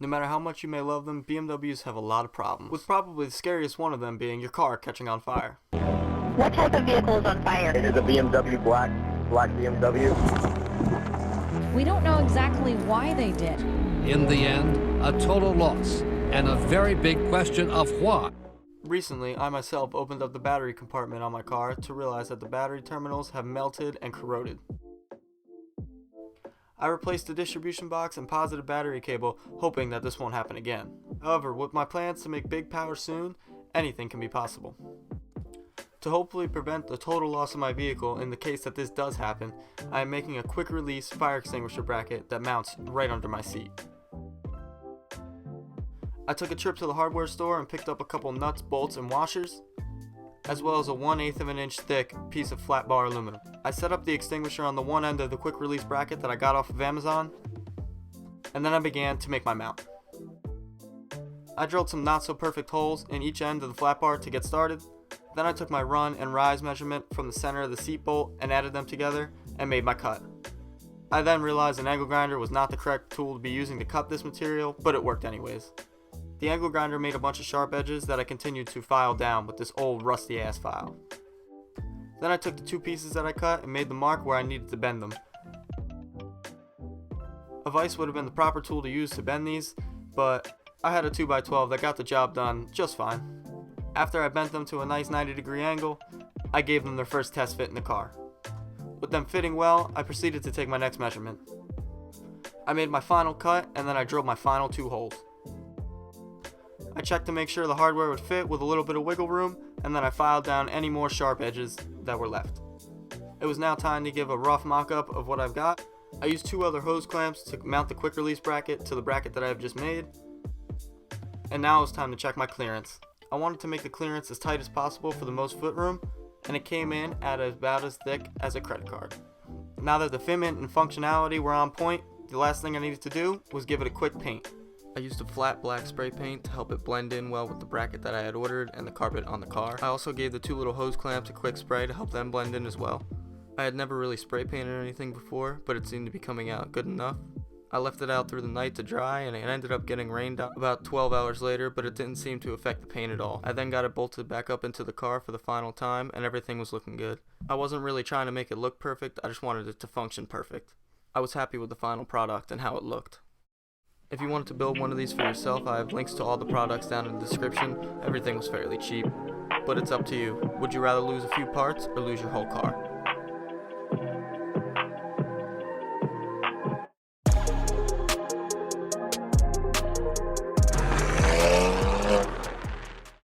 No matter how much you may love them, BMWs have a lot of problems, with probably the scariest one of them being your car catching on fire. What type of vehicle is on fire? It is a BMW, black BMW. We don't know exactly why they did. In the end, a total loss, and a very big question of why. Recently, I myself opened up the battery compartment on my car to realize that the battery terminals have melted and corroded. I replaced the distribution box and positive battery cable, hoping that this won't happen again. However, with my plans to make big power soon, anything can be possible. To hopefully prevent the total loss of my vehicle in the case that this does happen, I am making a quick release fire extinguisher bracket that mounts right under my seat. I took a trip to the hardware store and picked up a couple nuts, bolts, and washers, as well as a 1/8 of an inch thick piece of flat bar aluminum. I set up the extinguisher on the one end of the quick release bracket that I got off of Amazon, and then I began to make my mount. I drilled some not so perfect holes in each end of the flat bar to get started. Then I took my run and rise measurement from the center of the seat bolt and added them together and made my cut. I then realized an angle grinder was not the correct tool to be using to cut this material, but it worked anyways. The angle grinder made a bunch of sharp edges that I continued to file down with this old rusty ass file. Then I took the two pieces that I cut and made the mark where I needed to bend them. A vise would have been the proper tool to use to bend these, but I had a 2x12 that got the job done just fine. After I bent them to a nice 90-degree angle, I gave them their first test fit in the car. With them fitting well, I proceeded to take my next measurement. I made my final cut and then I drilled my final two holes. I checked to make sure the hardware would fit with a little bit of wiggle room, and then I filed down any more sharp edges that were left. It was now time to give a rough mock-up of what I've got. I used two other hose clamps to mount the quick release bracket to the bracket that I have just made. And now it's time to check my clearance. I wanted to make the clearance as tight as possible for the most footroom, and it came in at about as thick as a credit card. Now that the fitment and functionality were on point, the last thing I needed to do was give it a quick paint. I used a flat black spray paint to help it blend in well with the bracket that I had ordered and the carpet on the car. I also gave the two little hose clamps a quick spray to help them blend in as well. I had never really spray painted anything before, but it seemed to be coming out good enough. I left it out through the night to dry, and it ended up getting rained out about 12 hours later, but it didn't seem to affect the paint at all. I then got it bolted back up into the car for the final time, and everything was looking good. I wasn't really trying to make it look perfect, I just wanted it to function perfect. I was happy with the final product and how it looked. If you wanted to build one of these for yourself, I have links to all the products down in the description. Everything was fairly cheap, but it's up to you. Would you rather lose a few parts or lose your whole car?